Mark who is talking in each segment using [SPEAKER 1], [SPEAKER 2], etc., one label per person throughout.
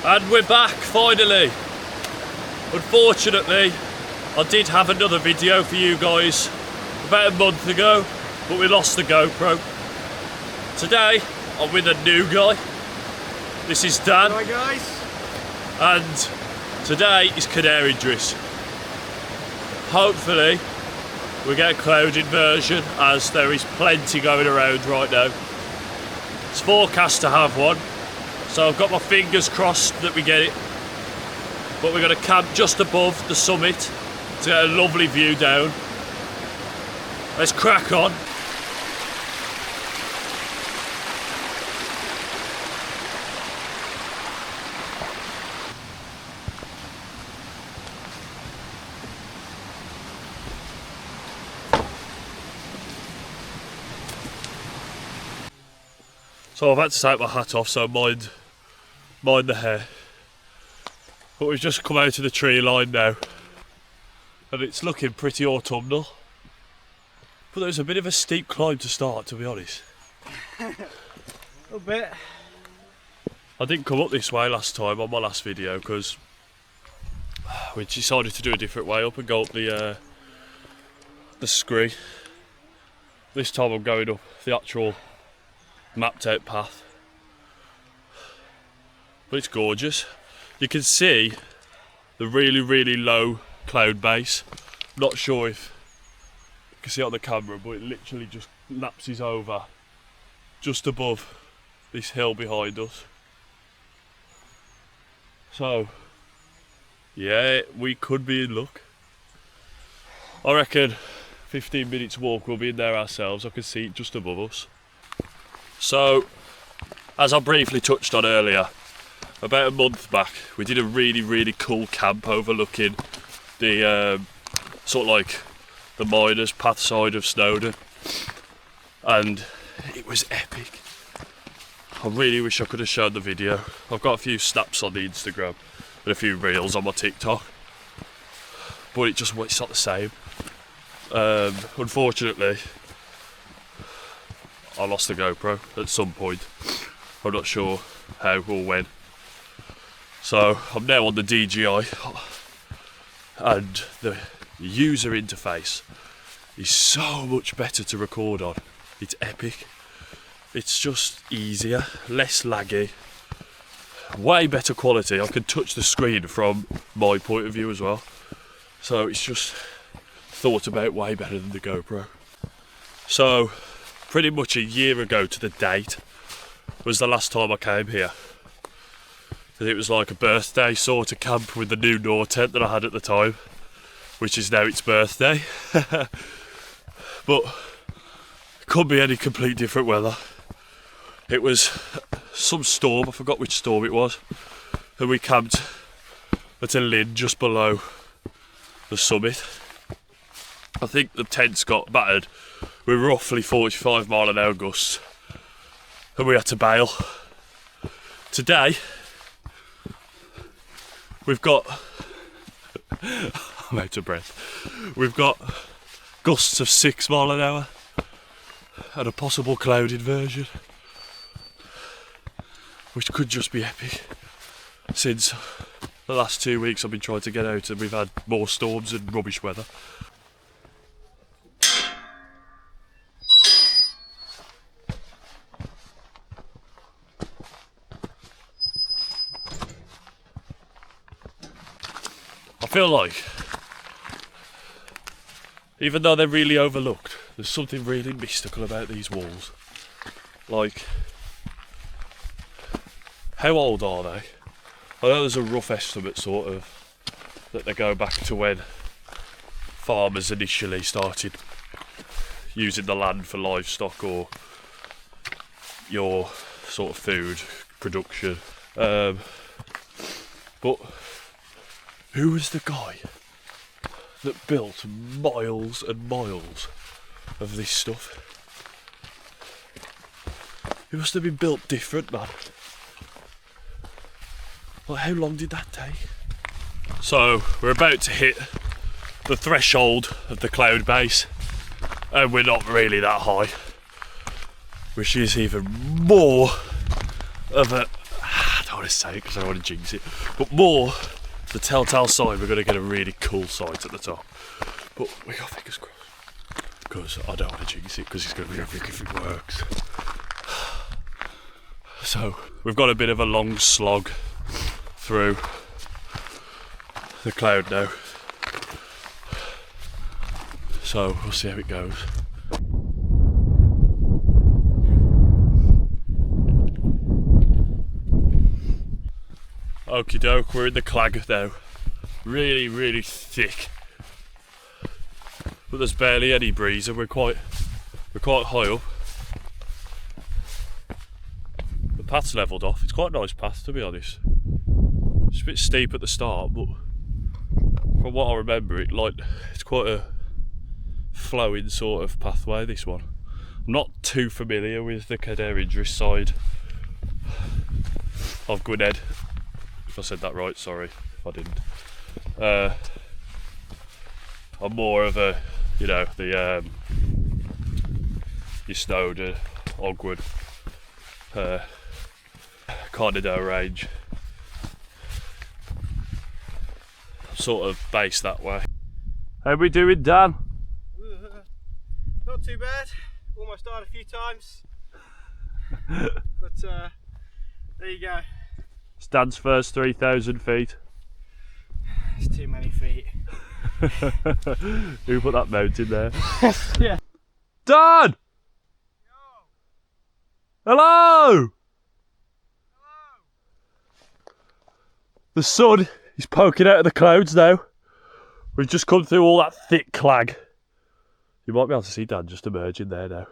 [SPEAKER 1] And we're back finally. Unfortunately, I did have another video for you guys about a month ago, but we lost the GoPro. Today, I'm with a new guy. This is Dan.
[SPEAKER 2] Hi guys.
[SPEAKER 1] And today is Cadair Idris. Hopefully, we get a cloud inversion, as there is plenty going around right now. It's forecast to have one, so I've got my fingers crossed that we get it. But we're going to camp just above the summit to get a lovely view down. Let's crack on. So I've had to take my hat off, so mind the hair. But we've just come out of the tree line now, and it's looking pretty autumnal. But there's a bit of a steep climb to start, to be honest.
[SPEAKER 2] A little bit.
[SPEAKER 1] I didn't come up this way last time on my last video because we decided to do a different way up and go up the scree. This time I'm going up the actual mapped out path. But it's gorgeous. You can see the really low cloud base. Not sure if you can see it on the camera, but it literally just lapses over just above this hill behind us. So yeah, we could be in luck. I reckon 15 minutes walk we'll be in there ourselves. I can see it just above us. So, as I briefly touched on earlier, about a month back we did a really cool camp overlooking the sort of like the miners' path side of Snowdon, and it was epic. I really wish I could have shown the video. I've got a few snaps on the Instagram and a few reels on my TikTok, but it's not the same. Unfortunately, I lost the GoPro at some point. I'm not sure how or when. So I'm now on the DJI, and the user interface is so much better to record on. It's epic. It's just easier, less laggy, way better quality. I can touch the screen from my point of view as well. So it's just thought about way better than the GoPro. So pretty much a year ago to the date was the last time I came here. And it was like a birthday sort of camp with the new Nortent that I had at the time, which is now its birthday. But it could be any complete different weather. It was some storm, I forgot which storm it was, and we camped at a linn just below the summit. I think the tents got battered with roughly 45 mile an hour gusts, and we had to bail. Today we've got I'm out of breath. We've got gusts of 6 mile an hour and a possible cloud inversion, which could just be epic. Since the last 2 weeks I've been trying to get out and we've had more storms and rubbish weather. I feel like, even though they're really overlooked, there's something really mystical about these walls. Like, how old are they? I know there's a rough estimate sort of that they go back to when farmers initially started using the land for livestock or your sort of food production. But who was the guy that built miles and miles of this stuff? It must have been built different, man. Well, how long did that take? So we're about to hit the threshold of the cloud base, and we're not really that high, which is even more of a, I don't want to say it because I don't want to jinx it, but more the telltale sign we're going to get a really cool sight at the top. But we got fingers crossed because I don't want to jinx it because it's going to be epic if it works. So we've got a bit of a long slog through the cloud now, so we'll see how it goes. Okie doke, we're in the clag now. Really, really thick, but there's barely any breeze, and we're quite high up. The path's levelled off. It's quite a nice path, to be honest. It's a bit steep at the start, but from what I remember, it's quite a flowing sort of pathway, this one. I'm not too familiar with the Cadair Idris side of Gwynedd. If I said that right, sorry if I didn't. I'm more of a, you know, the your Snowdon, Ogwood, Cadair range. Sort of based that way. How we doing, Dan?
[SPEAKER 2] Not too bad. Almost died a few times. But there you go.
[SPEAKER 1] Stan's first 3,000 feet.
[SPEAKER 2] It's too many feet.
[SPEAKER 1] Who put that mountain there?
[SPEAKER 2] Yeah.
[SPEAKER 1] Dan! Hello! The sun is poking out of the clouds now. We've just come through all that thick clag. You might be able to see Dan just emerging there now.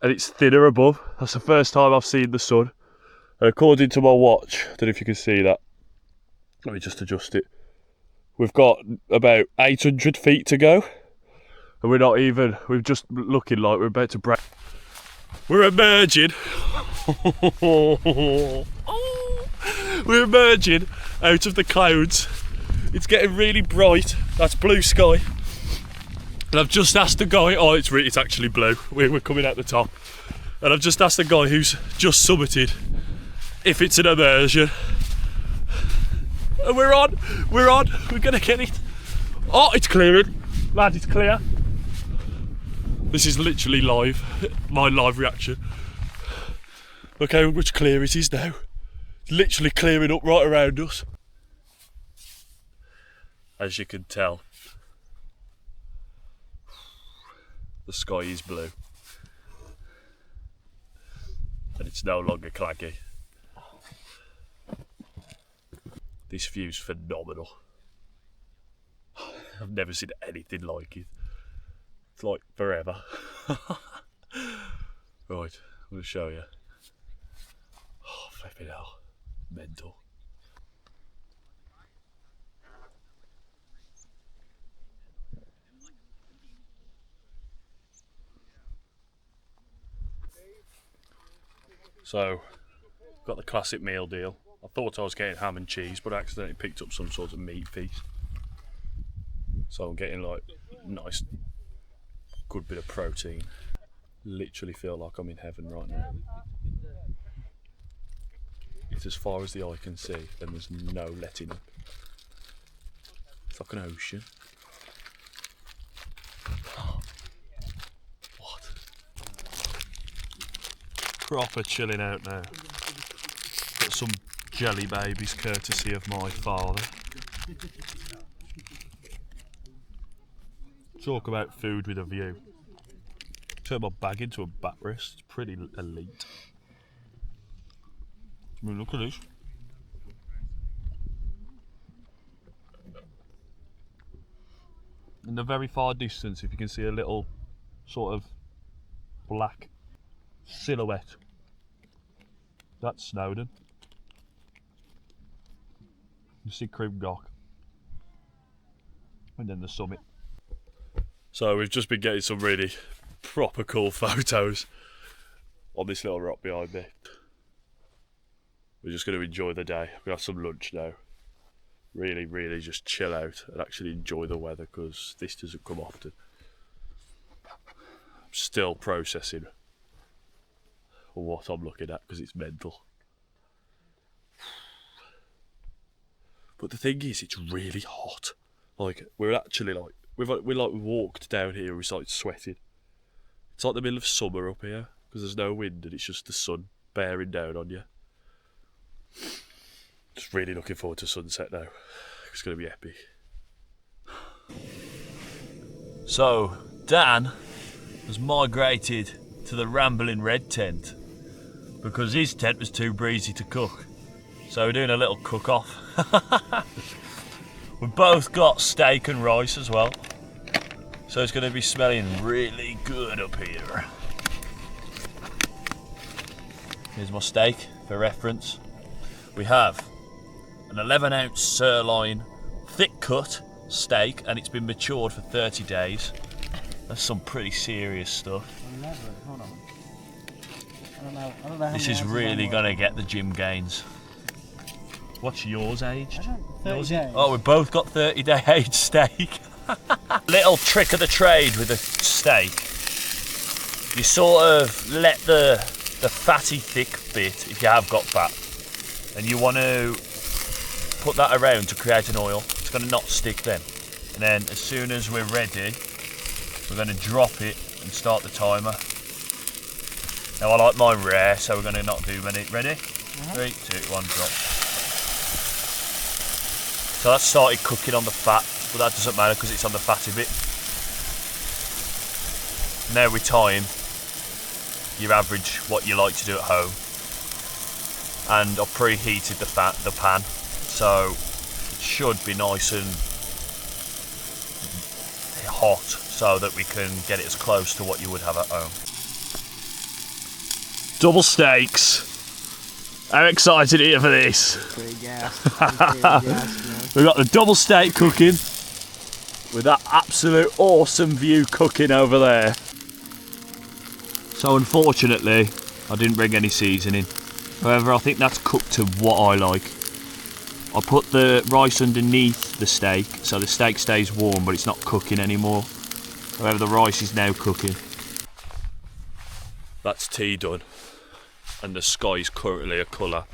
[SPEAKER 1] And it's thinner above. That's the first time I've seen the sun. And according to my watch, I don't know if you can see that. Let me just adjust it. We've got about 800 feet to go. And we're just looking like we're about to break. We're emerging. We're emerging out of the clouds. It's getting really bright. That's blue sky. And I've just asked the guy, it's actually blue. We're coming out the top. And I've just asked the guy who's just summited if it's an immersion. And we're on, we're gonna get it. Oh, it's clearing. Lad, it's clear. This is literally live, my live reaction. Look how much clearer it is now. It's literally clearing up right around us. As you can tell, the sky is blue. And it's no longer claggy. This view's phenomenal. I've never seen anything like it. It's like forever. Right, I'm going to show you. Oh, flipping hell. Mental. So, got the classic meal deal. I thought I was getting ham and cheese, but I accidentally picked up some sort of meat piece. So I'm getting like nice, good bit of protein. Literally feel like I'm in heaven right now. It's as far as the eye can see, and there's no letting up. It's like an ocean. What? Proper chilling out now. Got some jelly babies courtesy of my father. Talk about food with a view. Turn my bag into a backrest. It's pretty elite. I mean, look at this. In the very far distance, if you can see a little sort of black silhouette, that's Snowdon. You see Crim Dock. And then the summit. So we've just been getting some really proper cool photos on this little rock behind me. We're just going to enjoy the day. We're going to have some lunch now. Really, really just chill out and actually enjoy the weather, because this doesn't come often. I'm still processing what I'm looking at because it's mental. But the thing is, it's really hot. Like, we're actually like, we walked down here, we started sweating. It's like the middle of summer up here, because there's no wind and it's just the sun bearing down on you. Just really looking forward to sunset now. It's going to be epic. So, Dan has migrated to the Rambling Red tent because his tent was too breezy to cook. So we're doing a little cook-off. We've both got steak and rice as well. So it's going to be smelling really good up here. Here's my steak for reference. We have an 11-ounce sirloin, thick cut steak, and it's been matured for 30 days. That's some pretty serious stuff.
[SPEAKER 2] 11, hold on. I don't know
[SPEAKER 1] This is really going to get the gym gains. What's yours aged?
[SPEAKER 2] 30 days.
[SPEAKER 1] Oh, we've both got 30-day aged steak. Little trick of the trade with a steak. You sort of let the fatty thick bit, if you have got fat, and you want to put that around to create an oil. It's going to not stick then. And then as soon as we're ready, we're going to drop it and start the timer. Now I like mine rare, so we're going to not do many. Ready? 3, 2, 1, drop. So that started cooking on the fat, but that doesn't matter because it's on the fatty bit. Now we time your average what you like to do at home, and I've preheated the pan, so it should be nice and hot so that we can get it as close to what you would have at home. Double steaks. How excited are you for this?
[SPEAKER 2] Pretty gassed.
[SPEAKER 1] We've got the double steak cooking with that absolute awesome view cooking over there. So unfortunately, I didn't bring any seasoning. However, I think that's cooked to what I like. I put the rice underneath the steak, so the steak stays warm, but it's not cooking anymore. However, the rice is now cooking. That's tea done. And the sky is currently a colour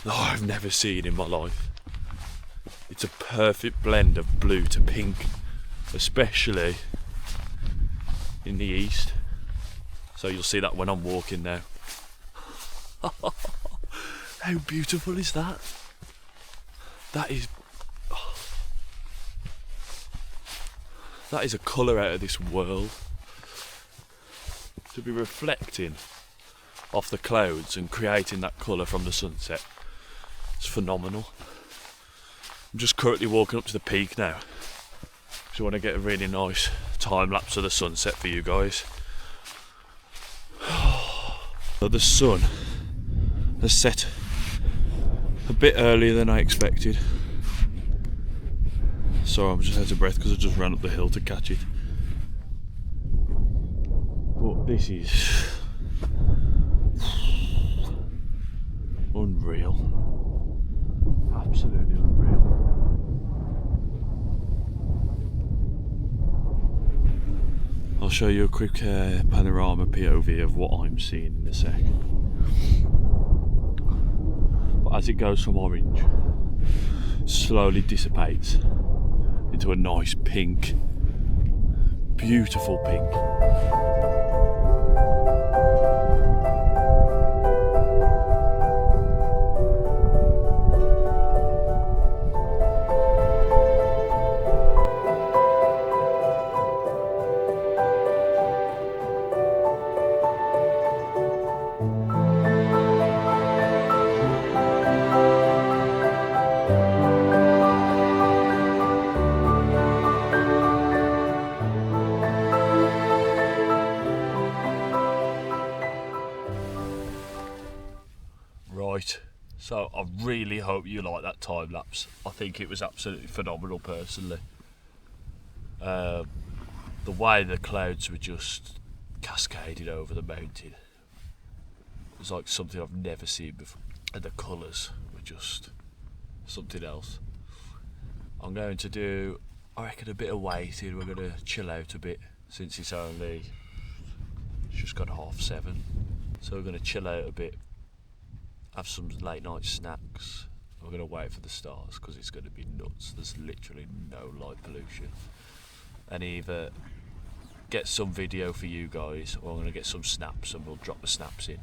[SPEAKER 1] that I've never seen in my life. It's a perfect blend of blue to pink, especially in the east. So you'll see that when I'm walking now. How beautiful is that? That is a colour out of this world. To be reflecting off the clouds and creating that colour from the sunset. It's phenomenal. I'm just currently walking up to the peak now. Just want to get a really nice time lapse of the sunset for you guys. So the sun has set a bit earlier than I expected. Sorry, I'm just out of breath because I just ran up the hill to catch it. But this is unreal. Absolutely unreal. I'll show you a quick panorama POV of what I'm seeing in a sec. But as it goes from orange, slowly dissipates into a nice pink, beautiful pink. Right, so I really hope you like that time lapse. I think it was absolutely phenomenal personally. The way the clouds were just cascaded over the mountain was like something I've never seen before, and the colours were just something else. I'm going to do, I reckon, a bit of waiting. We're going to chill out a bit since it's just gone 7:30, so we're going to chill out a bit, have some late night snacks, I'm going to wait for the stars because it's going to be nuts. There's literally no light pollution. And either get some video for you guys, or I'm going to get some snaps and we'll drop the snaps in.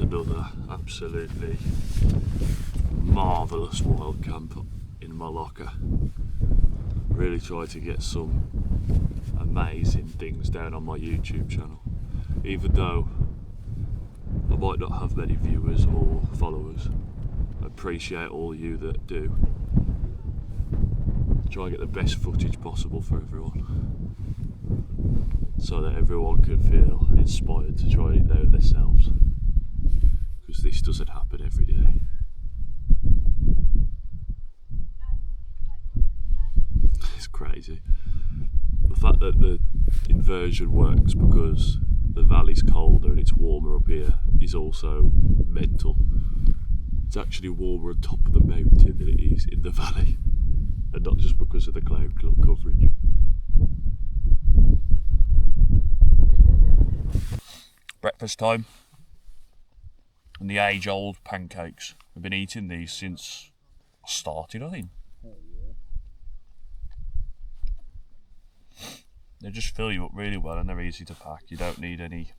[SPEAKER 1] Another absolutely marvellous wild camp in my locker. Really try to get some amazing things down on my YouTube channel, even though I might not have many viewers or followers. I appreciate all you that do. Try and get the best footage possible for everyone, so that everyone can feel inspired to try it out themselves. Because this doesn't happen every day. It's crazy. The fact that the inversion works because the valley's colder and it's warmer up here is also mental. It's actually warmer on top of the mountain than it is in the valley, and not just because of the cloud coverage. Breakfast time. And the age-old pancakes. I've been eating these since I started, I think. They just fill you up really well and they're easy to pack. You don't need any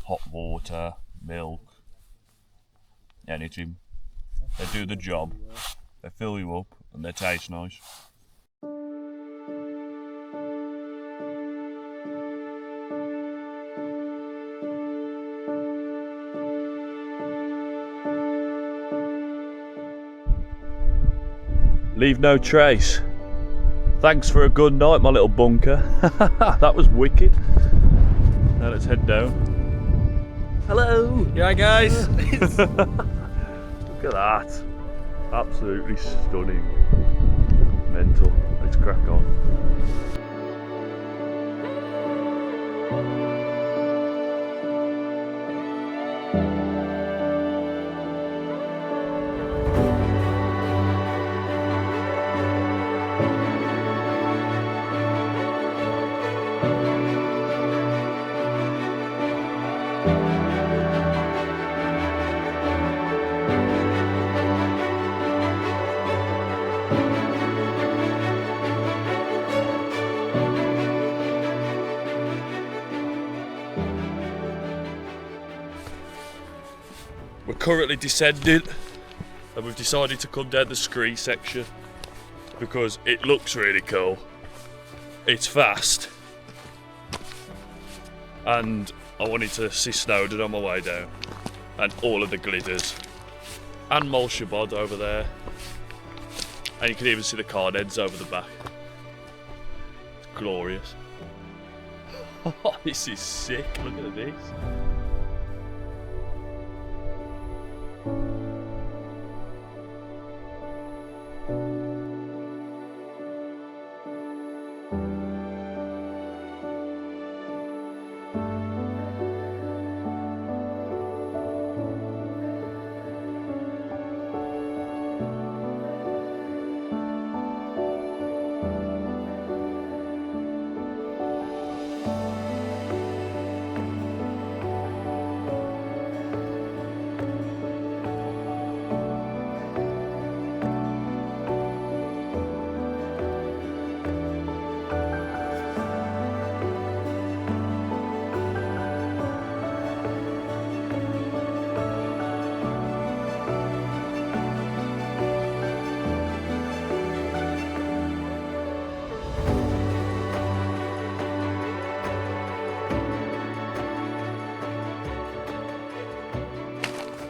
[SPEAKER 1] hot water, milk, anything. They do the job. They fill you up and they taste nice. Leave no trace. Thanks for a good night, my little bunker. That was wicked. Now let's head down. Hello!
[SPEAKER 2] Yeah, guys.
[SPEAKER 1] Look at that. Absolutely stunning. Mental. Let's crack on. We're currently descending and we've decided to come down the scree section because it looks really cool. It's fast and I wanted to see Snowdon on my way down and all of the glidders and Molshabod over there, and you can even see the Cadair over the back. It's glorious. This is sick, look at this.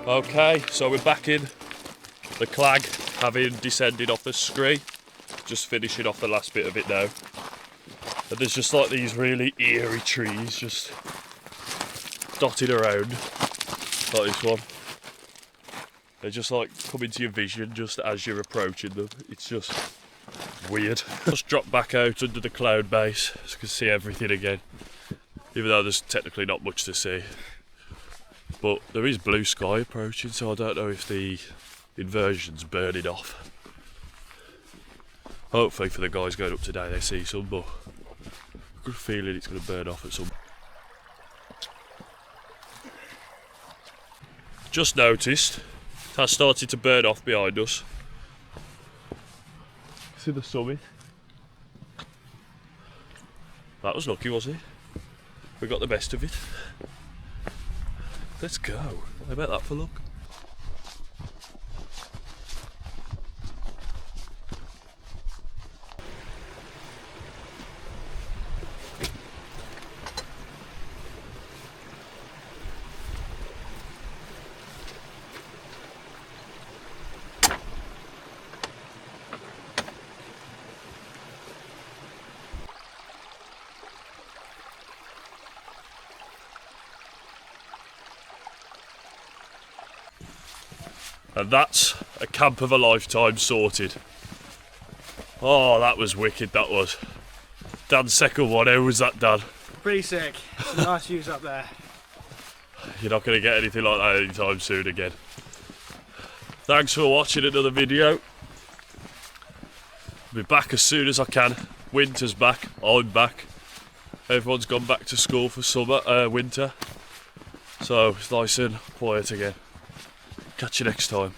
[SPEAKER 1] Okay, so we're back in the clag, having descended off the scree. Just finishing off the last bit of it now. And there's just like these really eerie trees just dotted around, like this one. They just like come into your vision just as you're approaching them. It's just weird. Just drop back out under the cloud base so you can see everything again. Even though there's technically not much to see. But there is blue sky approaching, so I don't know if the inversion's burning off. Hopefully for the guys going up today they see some, but I've got a good feeling it's going to burn off at some. Just noticed, it has started to burn off behind us. See the summit? That was lucky, wasn't it? We got the best of it. Let's go. I bet that for luck. And that's a camp of a lifetime sorted. Oh, that was wicked, that was. Dan's second one, how was that, Dan?
[SPEAKER 2] Pretty sick. Some nice views up there.
[SPEAKER 1] You're not going to get anything like that anytime soon again. Thanks for watching another video. I'll be back as soon as I can. Winter's back, I'm back. Everyone's gone back to school for summer, winter. So it's nice and quiet again. Catch you next time.